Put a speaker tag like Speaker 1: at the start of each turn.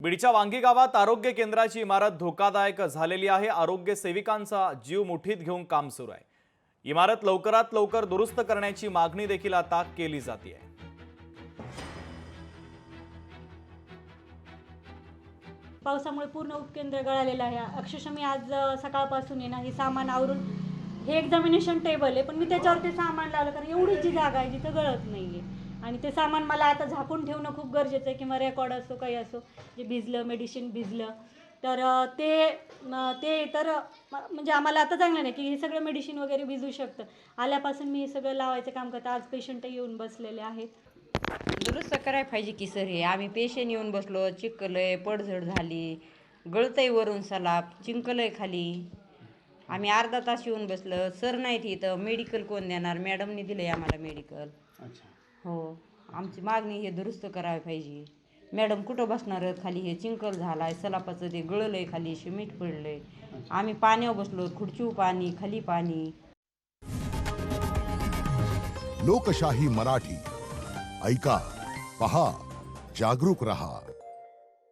Speaker 1: बीडच्या वांगी गावात आरोग्य केंद्राची इमारत धोकादायक झालेली आहे। आरोग्य सेविकांचा जीव मुठीत घेऊन काम सुरू आहे। इमारत लवकरात लवकर दुरुस्त करण्याची मागणी देखील आता केली जाते आहे।
Speaker 2: पावसामुळे पूर्ण उपकेंद्र गळालेलं आहे। अक्षरशः मी आज सकाळपासून आहे ना हे सामान आवरून, हे एक्झामिनेशन टेबल आहे पण मी त्याच्यावरती सामान लावलं कारण एवढी जी जागा आहे जिथं गळत नाहीये आणि ते सामान मला आता झाकून ठेवणं खूप गरजेचं आहे, किंवा रेकॉर्ड असो काही असो जे भिजलं, मेडिसिन भिजलं तर ते तर म्हणजे आम्हाला आता चांगलं नाही की हे सगळं मेडिसिन वगैरे भिजू शकतं। आल्यापासून मी हे सगळं लावायचं काम करते। आज पेशंट येऊन बसलेले आहेत।
Speaker 3: दुरुस्त करायला पाहिजे की सर, हे आम्ही पेशंट येऊन बसलो, चिकलय, पडझड झाली, गळतंय वरून सलाब, चिंकलय खाली, आम्ही अर्धा तास येऊन बसलो, सर नाहीत इथं, मेडिकल कोण देणार? मॅडमनी दिलंय आम्हाला मेडिकल। हो, आमची मागणी हे दुरुस्त करायला पाहिजे। मॅडम कुठं बसणार आहेत? खाली हे चिंकल झालाय, सलापाचं ते गळलंय, खाली सिमेंट पडलंय, आम्ही पाण्यावर बसलो, खुर्चीवर पाणी, खाली पाणी।
Speaker 4: लोकशाही मराठी ऐका, पहा, जागरूक रहा।